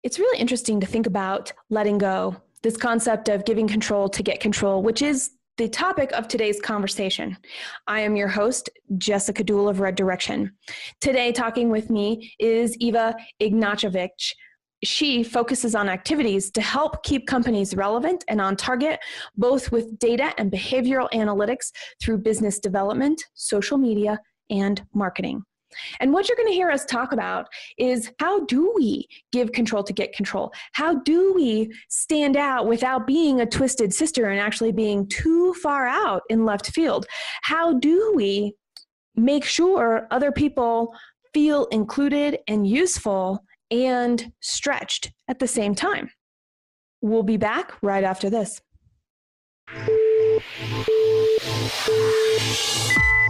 It's really interesting to think about letting go, this concept of giving control to get control, which is the topic of today's conversation. I am your host, Jessica Dewell of Red Direction. Today, talking with me is Iva Ignjatovic. She focuses on activities to help keep companies relevant and on target, both with data and behavioral analytics through business development, social media, and marketing. And what you're going to hear us talk about is how do we give control to get control? How do we stand out without being a twisted sister and actually being too far out in left field? How do we make sure other people feel included and useful and stretched at the same time? We'll be back right after this.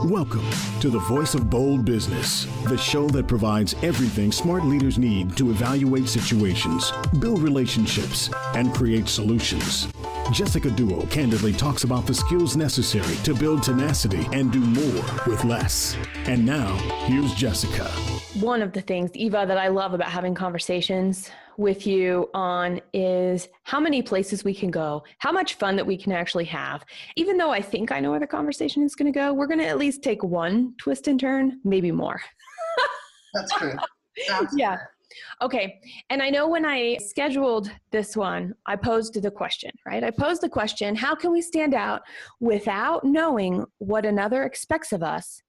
Welcome to The Voice of Bold Business, the show that provides everything smart leaders need to evaluate situations, build relationships, and create solutions. Jessica Dewell candidly talks about the skills necessary to build tenacity and do more with less. And now, here's Jessica. One of the things, Eva, that I love about having conversations with you on is how many places we can go, how much fun that we can actually have. Even though I think I know where the conversation is going to go, we're going to at least take one twist and turn, maybe more. That's true. Yeah. Okay. And I know when I scheduled this one, I posed the question, right? I posed the question, how can we stand out without knowing what another expects of us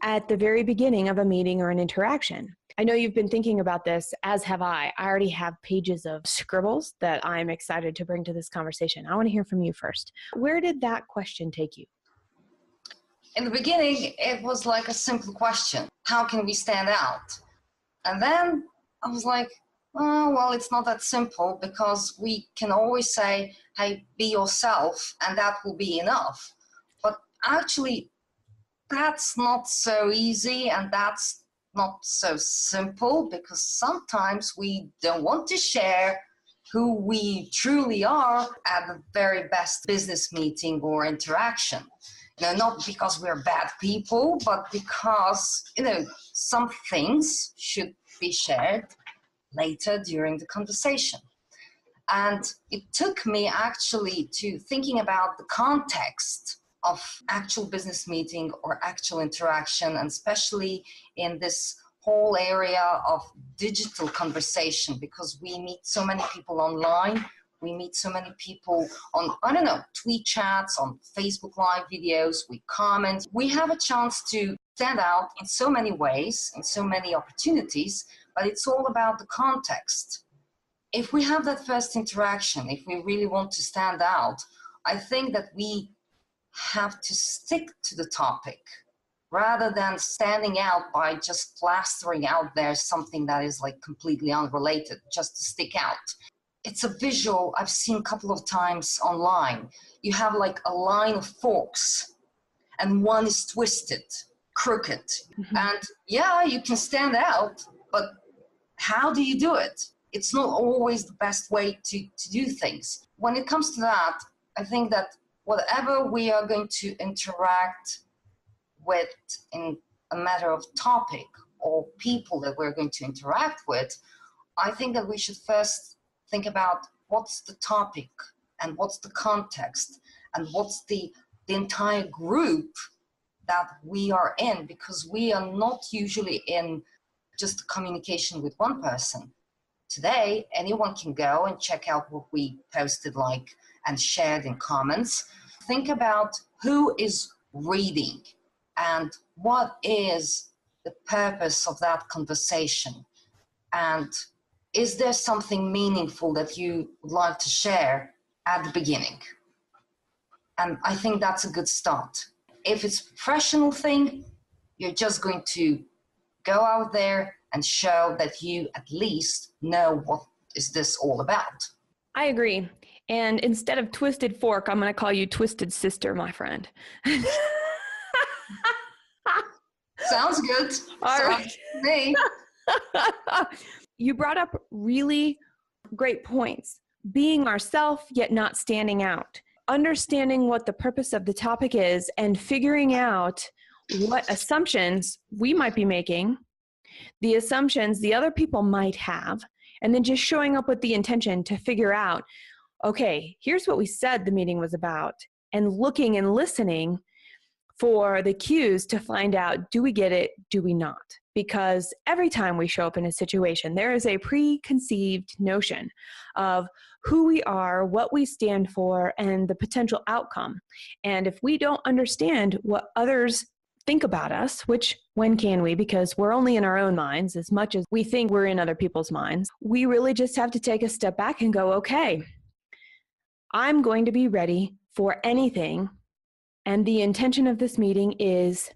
at the very beginning of a meeting or an interaction? I know you've been thinking about this, as have I. I already have pages of scribbles that I'm excited to bring to this conversation. I want to hear from you first. Where did that question take you? In the beginning, it was like a simple question. How can we stand out? And then I was like, oh, well, it's not that simple, because we can always say, hey, be yourself, and that will be enough. But actually, that's not so easy, and that's not so simple, because sometimes we don't want to share who we truly are at the very best business meeting or interaction. Not because we're bad people, but because, some things should be shared later during the conversation. And it took me actually to thinking about the context of actual business meeting or actual interaction, and especially in this whole area of digital conversation, because we meet so many people online, we meet so many people on, tweet chats, on Facebook Live videos, we comment. We have a chance to stand out in so many ways, in so many opportunities, but it's all about the context. If we have that first interaction, if we really want to stand out, I think that we have to stick to the topic rather than standing out by just plastering out there something that is like completely unrelated just to stick out. It's a visual I've seen a couple of times online. You have like a line of forks and one is twisted, crooked. Mm-hmm. And yeah, you can stand out, but how do you do it? It's not always the best way to do things. When it comes to that, I think that whatever we are going to interact with in a matter of topic or people that we're going to interact with, I think that we should first think about what's the topic and what's the context and what's the entire group that we are in, because we are not usually in just communication with one person. Today, anyone can go and check out what we posted and shared in comments. Think about who is reading and what is the purpose of that conversation. And is there something meaningful that you would like to share at the beginning? And I think that's a good start. If it's a professional thing, you're just going to go out there and show that you at least know what is this all about. I agree. And instead of twisted fork, I'm going to call you twisted sister, my friend. Sounds good. All right. Me. You brought up really great points. Being ourselves, yet not standing out. Understanding what the purpose of the topic is and figuring out what assumptions we might be making, the assumptions the other people might have, and then just showing up with the intention to figure out, okay, here's what we said the meeting was about, and looking and listening for the cues to find out, do we get it, do we not? Because every time we show up in a situation, there is a preconceived notion of who we are, what we stand for, and the potential outcome. And if we don't understand what others think about us, which when can we, because we're only in our own minds as much as we think we're in other people's minds, we really just have to take a step back and go, okay, I'm going to be ready for anything. And the intention of this meeting is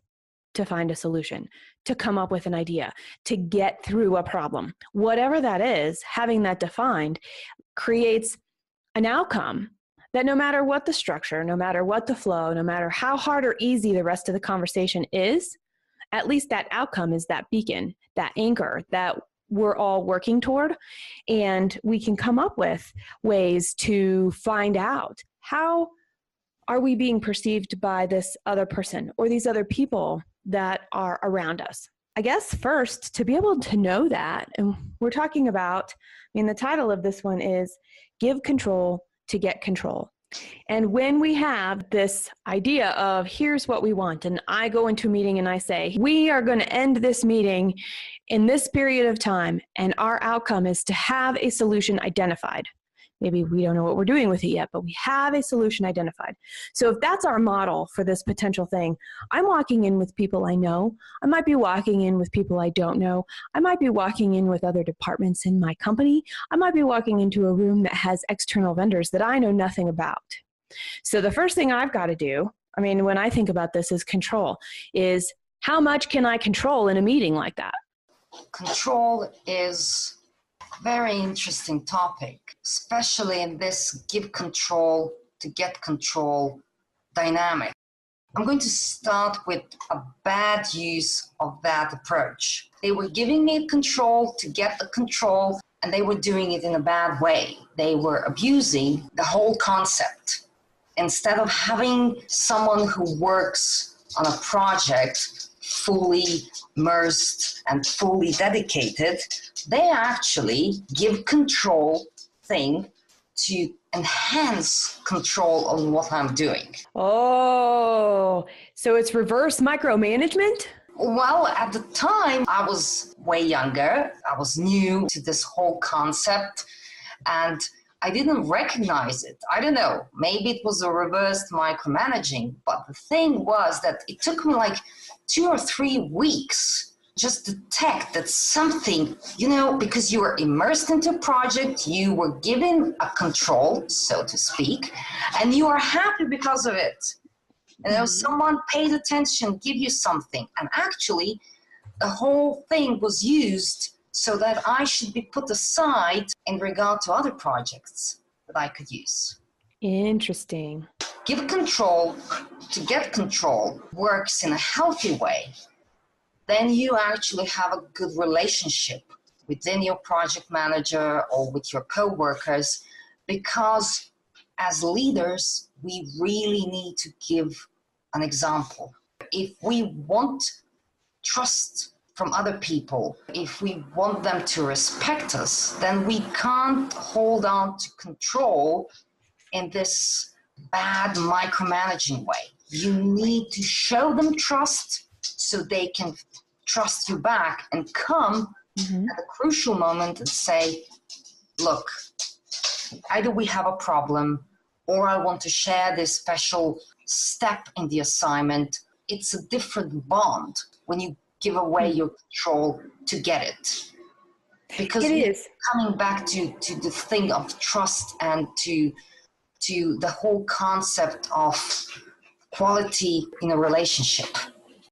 to find a solution, to come up with an idea, to get through a problem. Whatever that is, having that defined creates an outcome that no matter what the structure, no matter what the flow, no matter how hard or easy the rest of the conversation is, at least that outcome is that beacon, that anchor that we're all working toward. And we can come up with ways to find out, how are we being perceived by this other person or these other people that are around us? I guess first, to be able to know that, and we're talking about, the title of this one is Give Control to Get Control. And when we have this idea of here's what we want, and I go into a meeting and I say, we are going to end this meeting in this period of time, and our outcome is to have a solution identified. Maybe we don't know what we're doing with it yet, but we have a solution identified. So if that's our model for this potential thing, I'm walking in with people I know. I might be walking in with people I don't know. I might be walking in with other departments in my company. I might be walking into a room that has external vendors that I know nothing about. So the first thing I've got to do, when I think about this as control, is how much can I control in a meeting like that? Control is a very interesting topic, especially in this give control to get control dynamic. I'm going to start with a bad use of that approach. They were giving me control to get the control, and they were doing it in a bad way. They were abusing the whole concept. Instead of having someone who works on a project fully immersed and fully dedicated, they actually give control thing to enhance control on what I'm doing. Oh, so it's reverse micromanagement? Well, at the time, I was way younger. I was new to this whole concept, and I didn't recognize it. I don't know, maybe it was a reversed micromanaging, but the thing was that it took me like 2 or 3 weeks just detect that something, because you were immersed into a project, you were given a control, so to speak, and you are happy because of it. Someone paid attention, give you something, and actually the whole thing was used so that I should be put aside in regard to other projects that I could use. Interesting. Give control to get control works in a healthy way. Then you actually have a good relationship within your project manager or with your co-workers, because as leaders, we really need to give an example. If we want trust from other people, if we want them to respect us, then we can't hold on to control in this bad micromanaging way. You need to show them trust so they can trust you back and come at a crucial moment and say, look, either we have a problem or I want to share this special step in the assignment. It's a different bond when you give away your control to get it. Because it is coming back to the thing of trust and to the whole concept of quality in a relationship.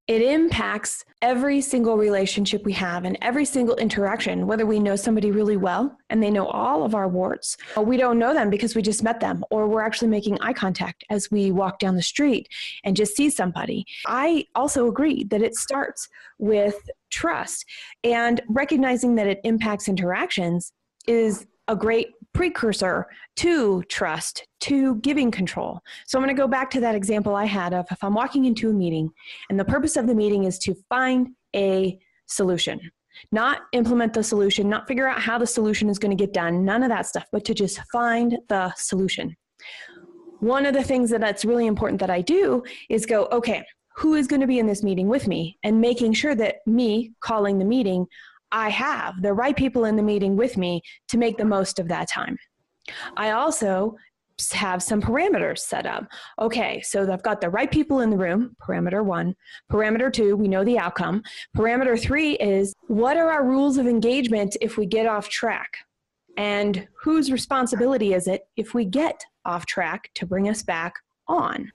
It impacts every single relationship we have and every single interaction, whether we know somebody really well and they know all of our warts, or we don't know them because we just met them, or we're actually making eye contact as we walk down the street and just see somebody. I also agree that it starts with trust, and recognizing that it impacts interactions is a great precursor to trust, to giving control. So I'm going to go back to that example I had of if I'm walking into a meeting and the purpose of the meeting is to find a solution. not implement the solution, not figure out how the solution is going to get done, none of that stuff, but to just find the solution. One of the things that's really important that I do is go, okay, who is going to be in this meeting with me? And making sure that me calling the meeting, I have the right people in the meeting with me to make the most of that time. I also have some parameters set up. Okay, so I've got the right people in the room, parameter 1. Parameter 2, we know the outcome. Parameter 3 is, what are our rules of engagement if we get off track? And whose responsibility is it if we get off track to bring us back on?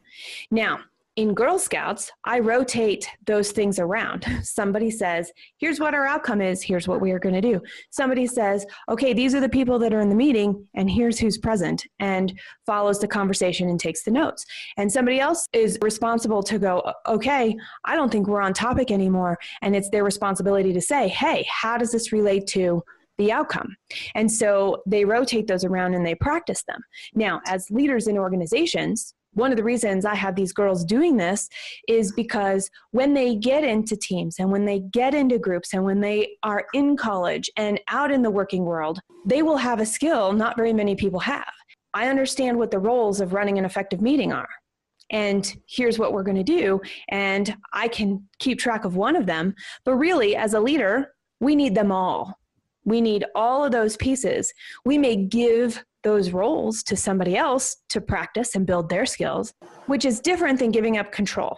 Now, in Girl Scouts, I rotate those things around. Somebody says, here's what our outcome is, here's what we are going to do. Somebody says, okay, these are the people that are in the meeting, and here's who's present, and follows the conversation and takes the notes. And somebody else is responsible to go, okay, I don't think we're on topic anymore, and it's their responsibility to say, hey, how does this relate to the outcome? And so they rotate those around and they practice them. Now, as leaders in organizations, one of the reasons I have these girls doing this is because when they get into teams and when they get into groups and when they are in college and out in the working world, they will have a skill not very many people have. I understand what the roles of running an effective meeting are. And here's what we're going to do. And I can keep track of one of them. But really, as a leader, we need them all. We need all of those pieces. We may give those roles to somebody else to practice and build their skills, which is different than giving up control.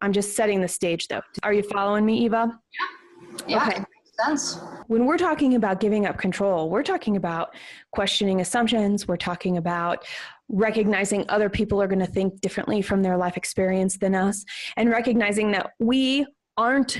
I'm just setting the stage though. Are you following me, Eva? Yeah. Okay. Makes sense. When we're talking about giving up control, we're talking about questioning assumptions. We're talking about recognizing other people are going to think differently from their life experience than us, and recognizing that we aren't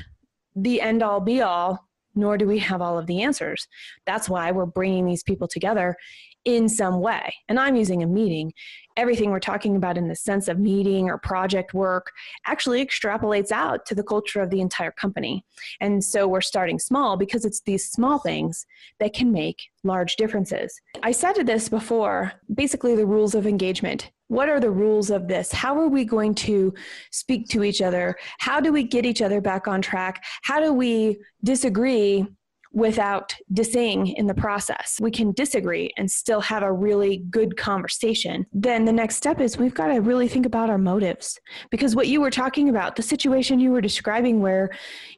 the end all be all, nor do we have all of the answers. That's why we're bringing these people together in some way. And I'm using a meeting. Everything we're talking about in the sense of meeting or project work actually extrapolates out to the culture of the entire company. And so we're starting small because it's these small things that can make large differences. I said this before, basically the rules of engagement. What are the rules of this? How are we going to speak to each other? How do we get each other back on track? How do we disagree without dissing in the process? We can disagree and still have a really good conversation. Then the next step is we've got to really think about our motives. Because what you were talking about, the situation you were describing where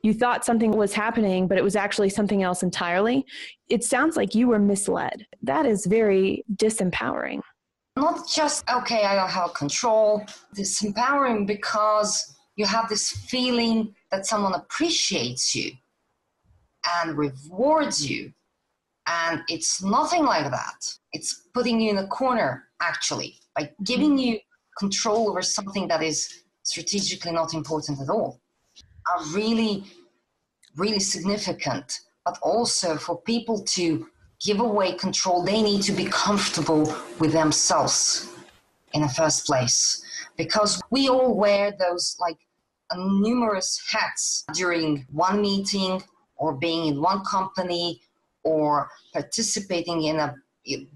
you thought something was happening, but it was actually something else entirely, it sounds like you were misled. That is very disempowering. Not just, okay, I don't have control. Disempowering because you have this feeling that someone appreciates you and rewards you. And it's nothing like that. It's putting you in a corner, actually, by giving you control over something that is strategically not important at all. Are really, really significant. But also for people to give away control, they need to be comfortable with themselves in the first place. Because we all wear those numerous hats during one meeting, or being in one company, or participating in a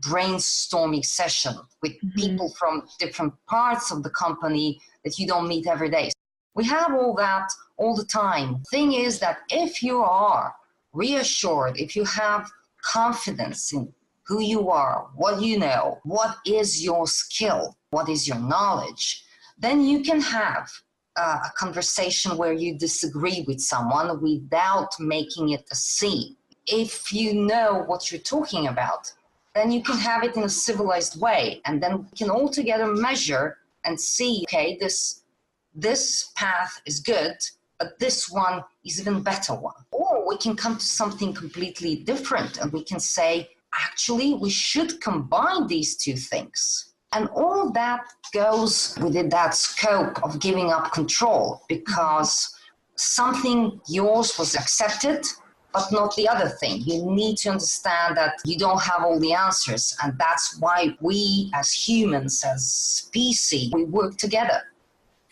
brainstorming session with people from different parts of the company that you don't meet every day. We have all that all the time. Thing is that if you are reassured, if you have confidence in who you are, what you know, what is your skill, what is your knowledge, then you can have a conversation where you disagree with someone without making it a scene. If you know what you're talking about, then you can have it in a civilized way, and then we can all together measure and see, okay, this path is good, but this one is even better one. Or we can come to something completely different, and we can say, actually, we should combine these two things. And all that goes within that scope of giving up control, because something yours was accepted, but not the other thing. You need to understand that you don't have all the answers. And that's why we as humans, as species, we work together.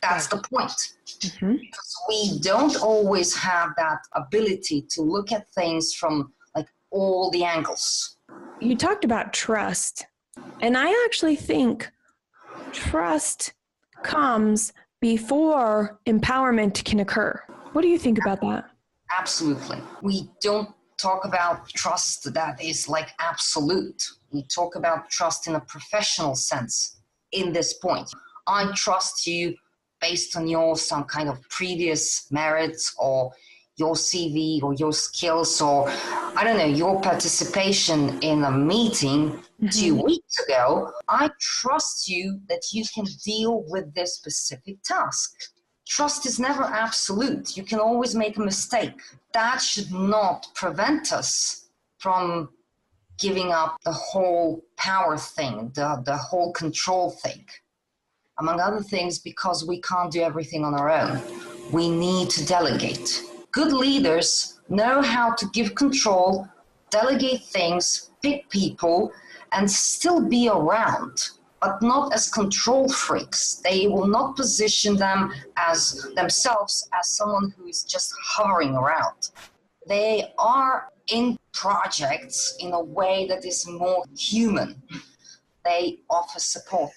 That's the point. Because we don't always have that ability to look at things from all the angles. You talked about trust. And I actually think trust comes before empowerment can occur. What do you think about that? Absolutely. We don't talk about trust that is like absolute. We talk about trust in a professional sense in this point. I trust you based on your some kind of previous merits or your CV or your skills or, I don't know, your participation in a meeting 2 weeks ago. I trust you that you can deal with this specific task. Trust is never absolute. You can always make a mistake. That should not prevent us from giving up the whole power thing, the whole control thing. Among other things, because we can't do everything on our own. We need to delegate. Good leaders know how to give control, delegate things, pick people, and still be around, but not as control freaks. They will not position themselves as someone who is just hovering around. They are in projects in a way that is more human. They offer support.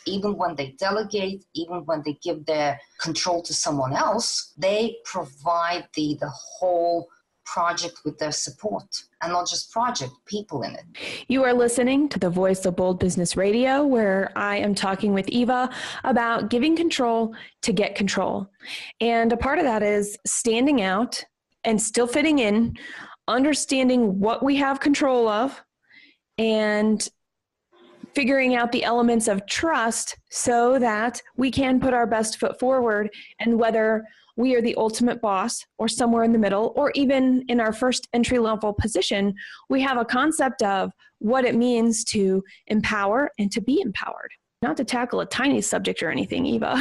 Even when they delegate, even when they give their control to someone else, they provide the whole project with their support. And not just project, people in it. You are listening to the Voice of Bold Business Radio, where I am talking with Iva about giving control to get control. And a part of that is standing out and still fitting in, understanding what we have control of, and figuring out the elements of trust so that we can put our best foot forward. And whether we are the ultimate boss or somewhere in the middle, or even in our first entry-level position, we have a concept of what it means to empower and to be empowered. Not to tackle a tiny subject or anything, Eva.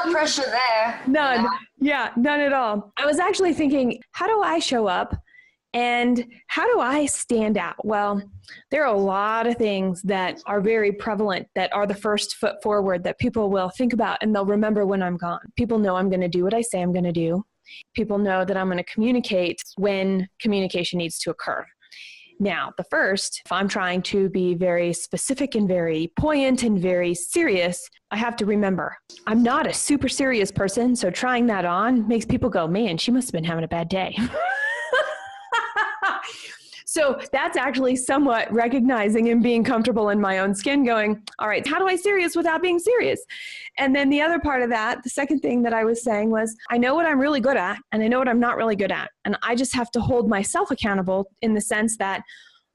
No pressure there. None. Yeah, none at all. I was actually thinking, how do I show up? And how do I stand out? Well, there are a lot of things that are very prevalent that are the first foot forward that people will think about and they'll remember when I'm gone. People know I'm going to do what I say I'm going to do. People know that I'm going to communicate when communication needs to occur. Now, the first, if I'm trying to be very specific and very poignant and very serious, I have to remember I'm not a super serious person. So trying that on makes people go, man, she must have been having a bad day. So that's actually somewhat recognizing and being comfortable in my own skin going, all right, how do I serious without being serious? And then the other part of that, the second thing that I was saying was, I know what I'm really good at and I know what I'm not really good at. And I just have to hold myself accountable in the sense that,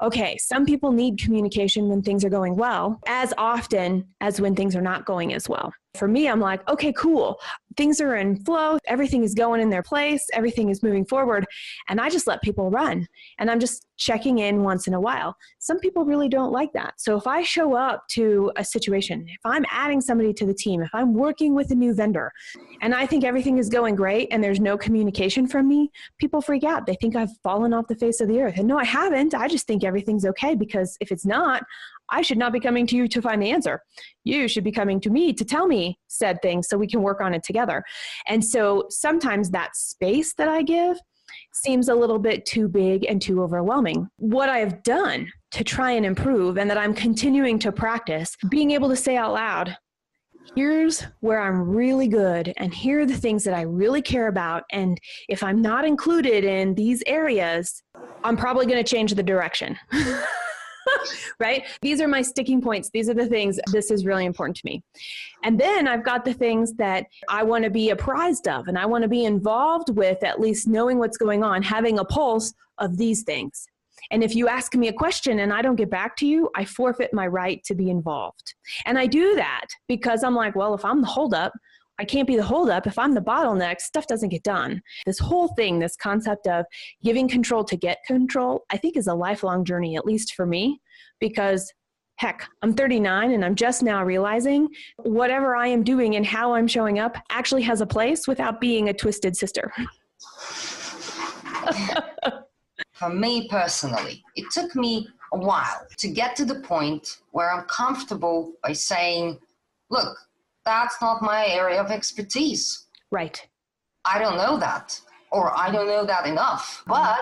okay, some people need communication when things are going well as often as when things are not going as well. For me, I'm like, okay, cool. Things are in flow. Everything is going in their place. Everything is moving forward. And I just let people run. And I'm just checking in once in a while. Some people really don't like that. So if I show up to a situation, if I'm adding somebody to the team, if I'm working with a new vendor, and I think everything is going great and there's no communication from me, people freak out. They think I've fallen off the face of the earth. And no, I haven't. I just think everything's okay, because if it's not, I should not be coming to you to find the answer. You should be coming to me to tell me said things so we can work on it together. And so sometimes that space that I give seems a little bit too big and too overwhelming. What I have done to try and improve, and that I'm continuing to practice, being able to say out loud, here's where I'm really good, and here are the things that I really care about. And if I'm not included in these areas, I'm probably going to change the direction. Right? These are my sticking points. These are the things, this is really important to me. And then I've got the things that I want to be apprised of, and I want to be involved with, at least knowing what's going on, having a pulse of these things. And if you ask me a question and I don't get back to you, I forfeit my right to be involved. And I do that because I'm like, well, if I'm the holdup, I can't be the holdup. If I'm the bottleneck, stuff doesn't get done. This whole thing, this concept of giving control to get control, I think is a lifelong journey, at least for me, because heck, I'm 39 and I'm just now realizing whatever I am doing and how I'm showing up actually has a place without being a twisted sister. For me personally, it took me a while to get to the point where I'm comfortable by saying, look, that's not my area of expertise. Right. I don't know that, or I don't know that enough, but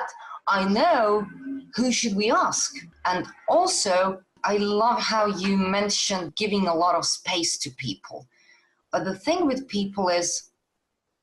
I know who should we ask. And also, I love how you mentioned giving a lot of space to people. But the thing with people is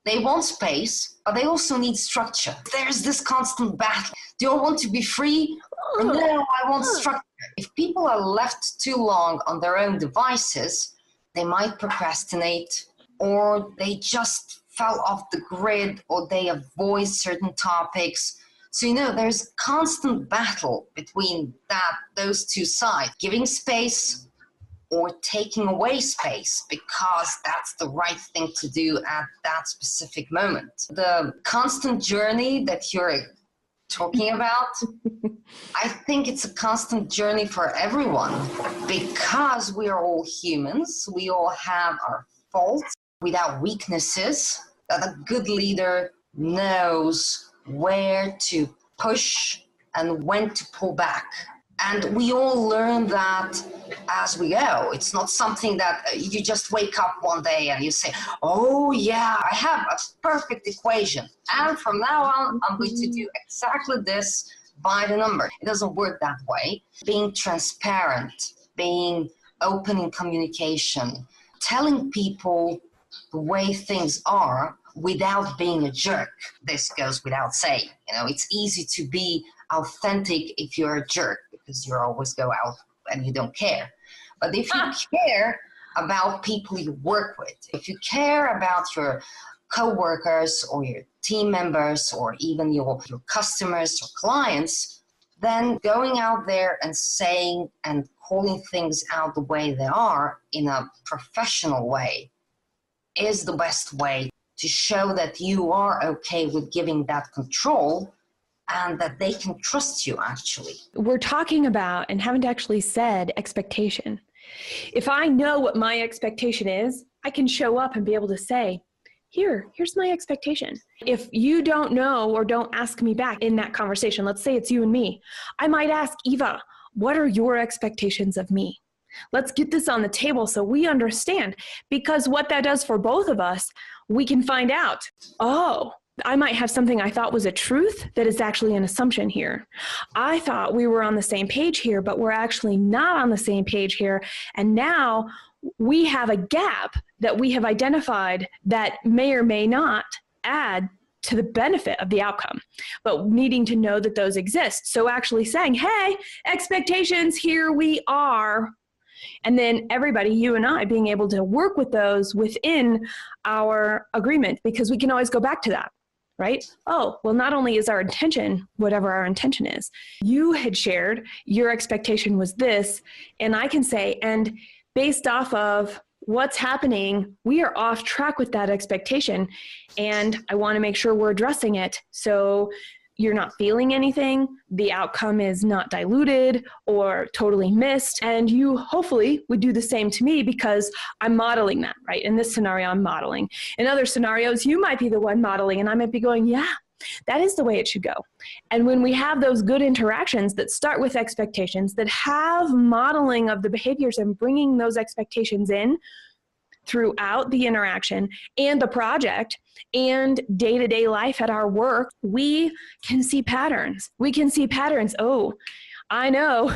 They want space, but they also need structure. There's this constant battle. Do I want to be free? No, I want structure. If people are left too long on their own devices, they might procrastinate, or they just fell off the grid, or they avoid certain topics. So, there's constant battle between those two sides, giving space or taking away space, because that's the right thing to do at that specific moment. The constant journey that you're talking about, I think it's a constant journey for everyone, because we are all humans. We all have our faults, without weaknesses, that a good leader knows where to push and when to pull back. And we all learn that as we go. It's not something that you just wake up one day and you say, oh yeah, I have a perfect equation. And from now on, I'm going to do exactly this by the number. It doesn't work that way. Being transparent, being open in communication, telling people the way things are without being a jerk. This goes without saying. It's easy to be authentic if you're a jerk, because you always go out and you don't care. But if you care about people you work with, if you care about your co-workers or your team members or even your customers or clients, then going out there and saying and calling things out the way they are in a professional way is the best way to show that you are okay with giving that control and that they can trust you, actually. We're talking about, and haven't actually said, expectation. If I know what my expectation is, I can show up and be able to say, here's my expectation. If you don't know or don't ask me back in that conversation, let's say it's you and me, I might ask, Eva, what are your expectations of me? Let's get this on the table so we understand, because what that does for both of us, we can find out, oh, I might have something I thought was a truth that is actually an assumption here. I thought we were on the same page here, but we're actually not on the same page here. And now we have a gap that we have identified that may or may not add to the benefit of the outcome, but needing to know that those exist. So actually saying, hey, expectations, here we are. And then everybody, you and I, being able to work with those within our agreement, because we can always go back to that, right? Oh, well, not only is our intention whatever our intention is, you had shared your expectation was this, and I can say, and based off of what's happening, we are off track with that expectation, and I want to make sure we're addressing it. So you're not feeling anything, the outcome is not diluted or totally missed, and you hopefully would do the same to me because I'm modeling that, right? In this scenario, I'm modeling. In other scenarios, you might be the one modeling, and I might be going, yeah, that is the way it should go. And when we have those good interactions that start with expectations, that have modeling of the behaviors and bringing those expectations in throughout the interaction and the project and day-to-day life at our work, we can see patterns. We can see patterns. Oh, I know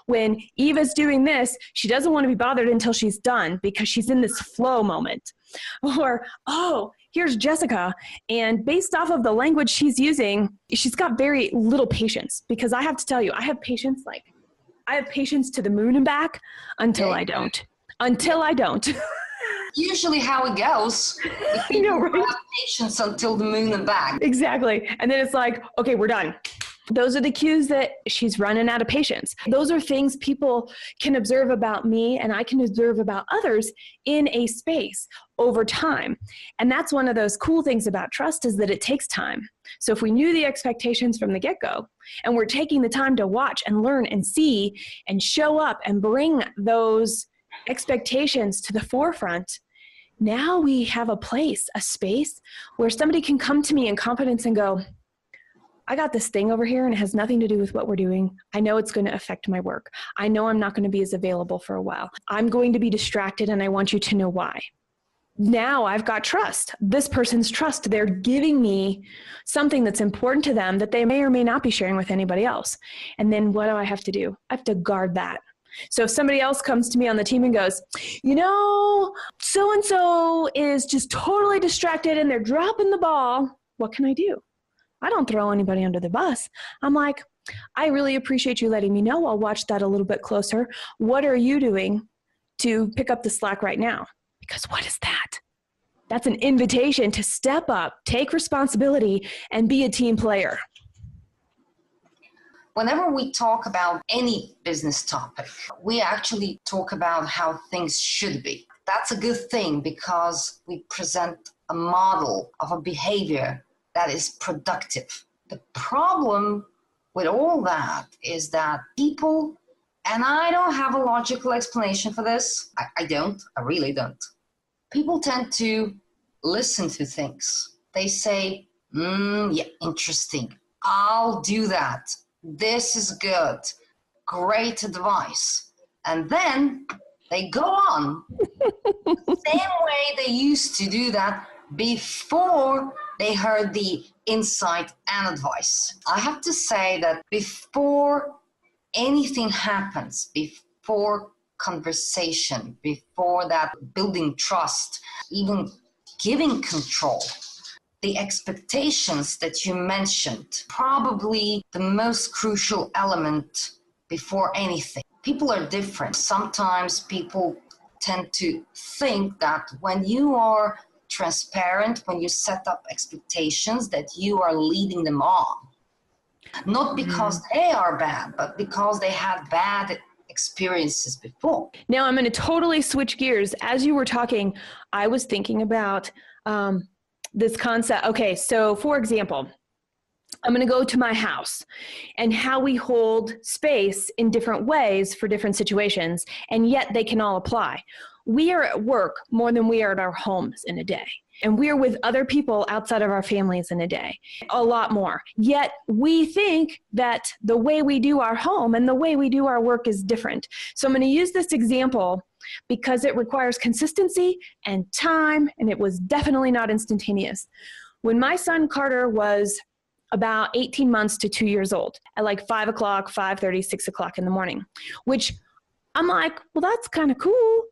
when Eva's doing this, she doesn't want to be bothered until she's done because she's in this flow moment. Or, oh, here's Jessica, and based off of the language she's using, she's got very little patience, because I have to tell you, I have patience to the moon and back until I don't. Usually how it goes. You know, right? Have patience until the moon and back. Exactly. And then it's like, okay, we're done. Those are the cues that she's running out of patience. Those are things people can observe about me, and I can observe about others in a space over time. And that's one of those cool things about trust, is that it takes time. So if we knew the expectations from the get-go, and we're taking the time to watch and learn and see and show up and bring those expectations to the forefront, now we have a place, a space where somebody can come to me in confidence and go, I got this thing over here and it has nothing to do with what we're doing. I know it's going to affect my work. I know I'm not going to be as available for a while. I'm going to be distracted, and I want you to know why. Now I've got trust. This person's trust. They're giving me something that's important to them that they may or may not be sharing with anybody else. And then what do I have to do? I have to guard that. So if somebody else comes to me on the team and goes, so-and-so is just totally distracted and they're dropping the ball, what can I do? I don't throw anybody under the bus. I'm like, I really appreciate you letting me know. I'll watch that a little bit closer. What are you doing to pick up the slack right now? Because what is that? That's an invitation to step up, take responsibility, and be a team player. Whenever we talk about any business topic, we actually talk about how things should be. That's a good thing because we present a model of a behavior that is productive. The problem with all that is that people, and I don't have a logical explanation for this, I really don't. People tend to listen to things. They say, yeah, interesting, I'll do that. This is good, great advice. And then they go on the same way they used to do that before they heard the insight and advice. I have to say that before anything happens, before conversation, before that building trust, even giving control, the expectations that you mentioned, probably the most crucial element before anything. People are different. Sometimes people tend to think that when you are transparent, when you set up expectations, that you are leading them on. Not because they are bad, but because they had bad experiences before. Now I'm going to totally switch gears. As you were talking, I was thinking about this concept. Okay, so for example, I'm going to go to my house and how we hold space in different ways for different situations, and yet they can all apply. We are at work more than we are at our homes in a day. And we're with other people outside of our families in a day, a lot more. Yet we think that the way we do our home and the way we do our work is different. So I'm going to use this example because it requires consistency and time, and it was definitely not instantaneous. When my son Carter was about 18 months to 2 years old, at like 5 o'clock, 5:30, 6 o'clock in the morning, which I'm like, well, that's kind of cool.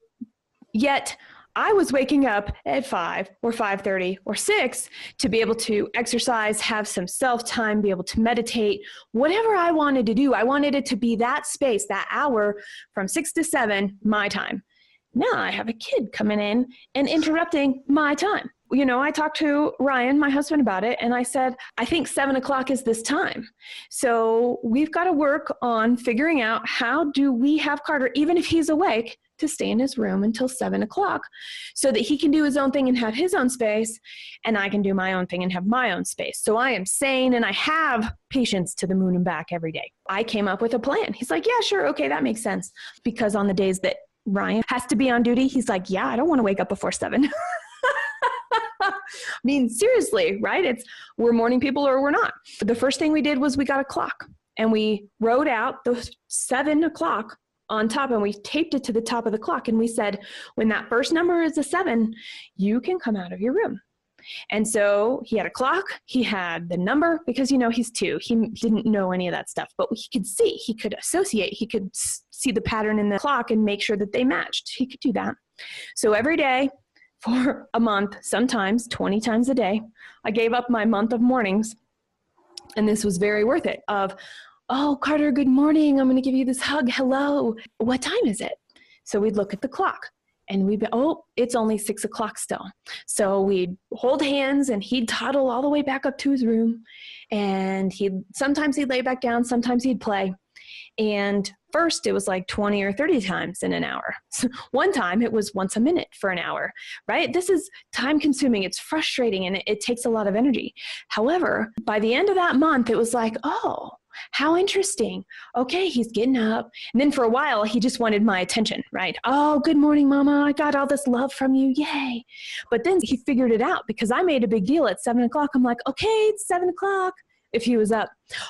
Yet I was waking up at 5 or 5:30 or 6 to be able to exercise, have some self-time, be able to meditate, whatever I wanted to do. I wanted it to be that space, that hour from 6 to 7, my time. Now I have a kid coming in and interrupting my time. You know, I talked to Ryan, my husband, about it, and I said, I think 7 o'clock is this time. So we've got to work on figuring out how do we have Carter, even if he's awake, to stay in his room until 7 o'clock so that he can do his own thing and have his own space, and I can do my own thing and have my own space. So I am sane and I have patience to the moon and back every day. I came up with a plan. He's like, yeah, sure. Okay, that makes sense. Because on the days that Ryan has to be on duty, he's like, yeah, I don't want to wake up before 7. I mean, seriously, right? We're morning people or we're not. The first thing we did was we got a clock and we wrote out the 7 o'clock on top, and we taped it to the top of the clock. And we said, when that first number is a 7, you can come out of your room. And so he had a clock, he had the number, because, you know, he's 2. He didn't know any of that stuff, but he could see, he could associate, he could see the pattern in the clock and make sure that they matched. He could do that. So every day for a month, sometimes 20 times a day, I gave up my month of mornings. And this was very worth it of, oh, Carter, good morning. I'm going to give you this hug. Hello. What time is it? So we'd look at the clock and we'd be, oh, it's only 6 o'clock still. So we'd hold hands and he'd toddle all the way back up to his room. And sometimes he'd lay back down. Sometimes he'd play. And first it was like 20 or 30 times in an hour. So one time it was once a minute for an hour, right? This is time consuming. It's frustrating and it takes a lot of energy. However, by the end of that month, it was like, oh, how interesting. Okay, he's getting up. And then for a while, he just wanted my attention, right? Oh, good morning, Mama. I got all this love from you. Yay. But then he figured it out because I made a big deal at 7 o'clock. I'm like, okay, it's 7 o'clock. If he was up,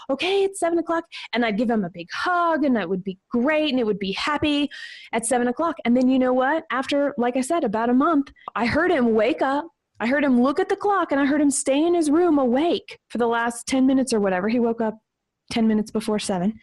okay, it's 7 o'clock. And I'd give him a big hug and it would be great and it would be happy at 7 o'clock. And then you know what? After, like I said, about a month, I heard him wake up. I heard him look at the clock and I heard him stay in his room awake for the last 10 minutes or whatever. He woke up 10 minutes before 7.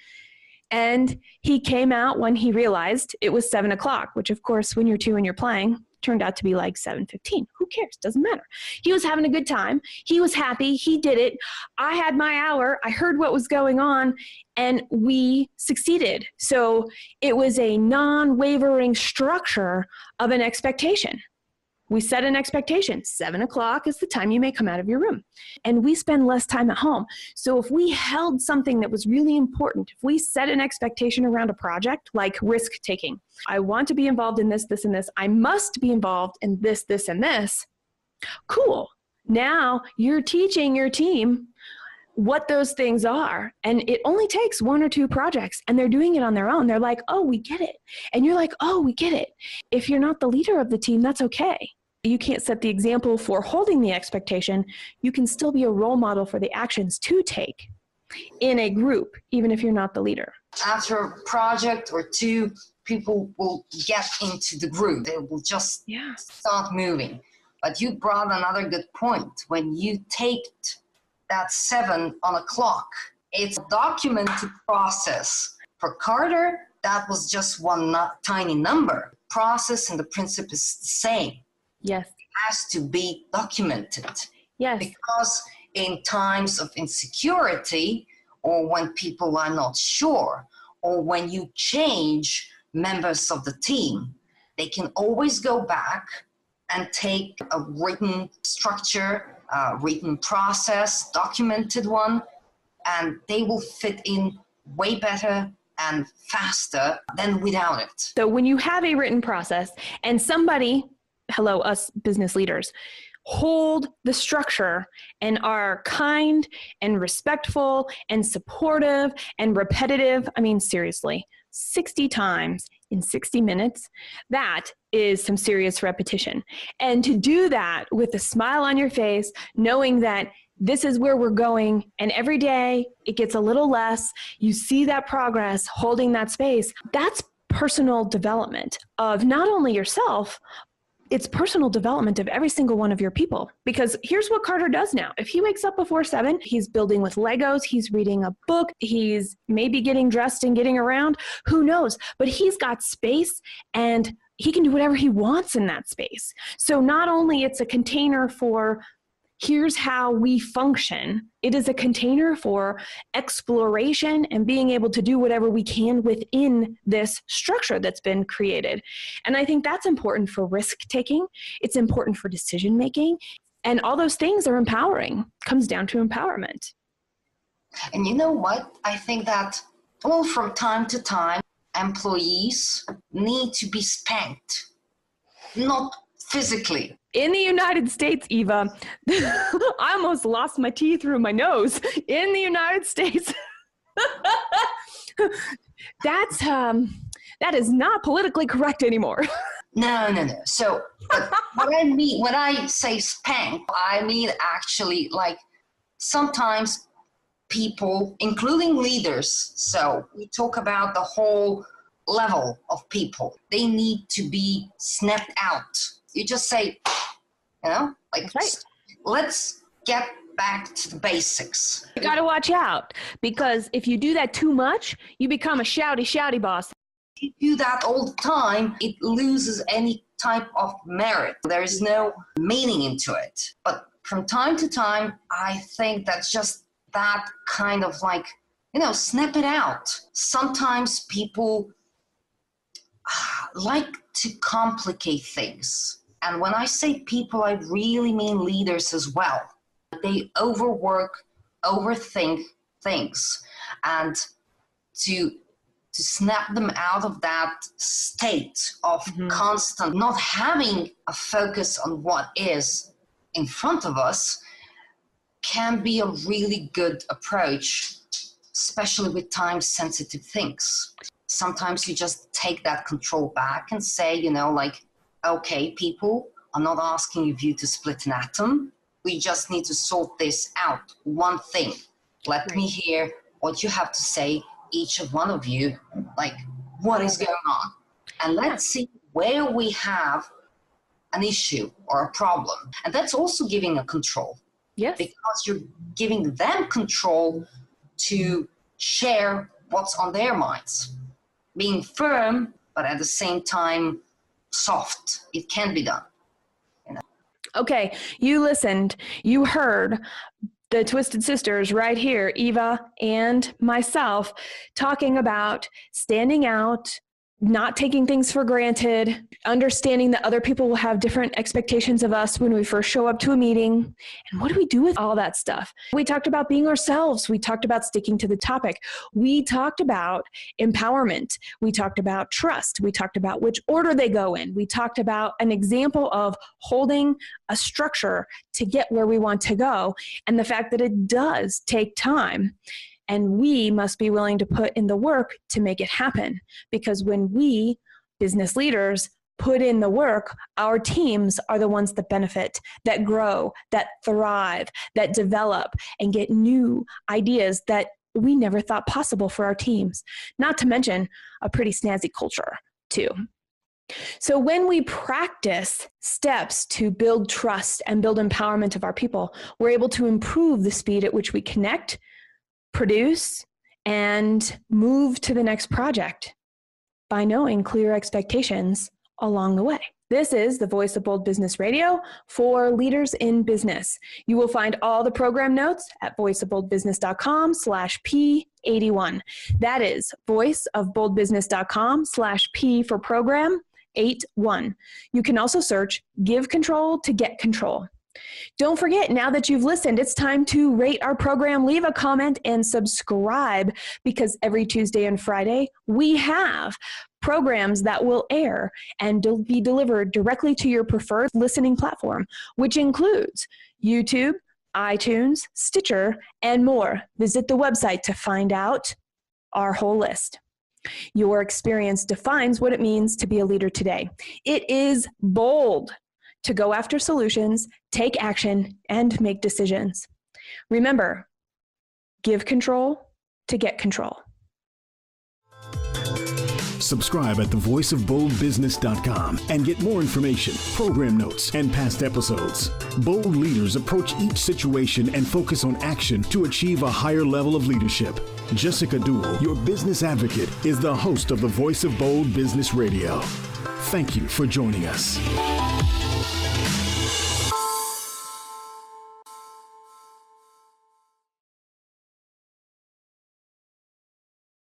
And he came out when he realized it was 7:00, which of course, when you're 2 and you're playing, turned out to be like 7:15. Who cares? Doesn't matter. He was having a good time. He was happy. He did it. I had my hour. I heard what was going on, and we succeeded. So it was a non-wavering structure of an expectation. We set an expectation. 7:00 is the time you may come out of your room. And we spend less time at home. So if we held something that was really important, if we set an expectation around a project, like risk taking, I want to be involved in this, this, and this. I must be involved in this, this, and this. Cool. Now you're teaching your team what those things are. And it only takes 1 or 2 projects, and they're doing it on their own. They're like, oh, we get it. And you're like, oh, we get it. If you're not the leader of the team, that's okay. You can't set the example for holding the expectation. You can still be a role model for the actions to take in a group, even if you're not the leader. After a project or 2, people will get into the group. They will just start moving. But you brought another good point. When you take that 7 on a clock, it's a documented process. For Carter, that was just one tiny number. Process and the principle is the same. Yes. It has to be documented. Yes. Because in times of insecurity, or when people are not sure, or when you change members of the team, they can always go back and take a written structure, a written process, documented one, and they will fit in way better and faster than without it. So when you have a written process and somebody, hello, us business leaders, hold the structure and are kind and respectful and supportive and repetitive, I mean, seriously, 60 times in 60 minutes, that is some serious repetition. And to do that with a smile on your face, knowing that this is where we're going, and every day it gets a little less, you see that progress, holding that space, that's personal development of not only yourself, it's personal development of every single one of your people. Because here's what Carter does now. If he wakes up before 7, he's building with Legos, he's reading a book, he's maybe getting dressed and getting around, who knows? But he's got space and he can do whatever he wants in that space. So not only it's a container for here's how we function, it is a container for exploration and being able to do whatever we can within this structure that's been created. And I think that's important for risk taking. It's important for decision making. And all those things are empowering. Comes down to empowerment. And you know what? I think that, well, from time to time, employees need to be spanked, not physically. In the United States, Eva, I almost lost my teeth through my nose. In the United States, that is not politically correct anymore. No. So what I mean, when I say spank, I mean actually like sometimes people, including leaders, so we talk about the whole level of people, they need to be snapped out. You just say, like, right. Let's get back to the basics. You got to watch out, because if you do that too much, you become a shouty boss. If you do that all the time, it loses any type of merit. There is no meaning into it. But from time to time, I think that's just that kind of like, snap it out. Sometimes people like to complicate things. And when I say people, I really mean leaders as well. They overwork, overthink things. And to snap them out of that state of constant not having a focus on what is in front of us can be a really good approach, especially with time-sensitive things. Sometimes you just take that control back and say, okay, people, I'm not asking you to split an atom. We just need to sort this out. One thing. Let me hear what you have to say, each of one of you, like what is going on. And let's see where we have an issue or a problem. And that's also giving a control. Yes. Because you're giving them control to share what's on their minds. Being firm, but at the same time, soft. It can be done. Okay, you listened, you heard the Twisted Sisters right here, Iva and myself, talking about standing out, not taking things for granted, understanding that other people will have different expectations of us when we first show up to a meeting. And what do we do with all that stuff? We talked about being ourselves. We talked about sticking to the topic. We talked about empowerment. We talked about trust. We talked about which order they go in. We talked about an example of holding a structure to get where we want to go, and the fact that it does take time. And we must be willing to put in the work to make it happen. Because when we, business leaders, put in the work, our teams are the ones that benefit, that grow, that thrive, that develop, and get new ideas that we never thought possible for our teams. Not to mention a pretty snazzy culture, too. So when we practice steps to build trust and build empowerment of our people, we're able to improve the speed at which we connect, produce, and move to the next project by knowing clear expectations along the way. This is the Voice of Bold Business Radio for leaders in business. You will find all the program notes at voiceofboldbusiness.com/P81. That is voiceofboldbusiness.com/P for program 81. You can also search Give Control to Get Control. Don't forget, now that you've listened, it's time to rate our program, leave a comment, and subscribe, because every Tuesday and Friday, we have programs that will air and be delivered directly to your preferred listening platform, which includes YouTube, iTunes, Stitcher, and more. Visit the website to find out our whole list. Your experience defines what it means to be a leader today. It is bold to go after solutions, take action, and make decisions. Remember, give control to get control. Subscribe at thevoiceofboldbusiness.com and get more information, program notes, and past episodes. Bold leaders approach each situation and focus on action to achieve a higher level of leadership. Jessica Dewell, your business advocate, is the host of the Voice of Bold Business Radio. Thank you for joining us.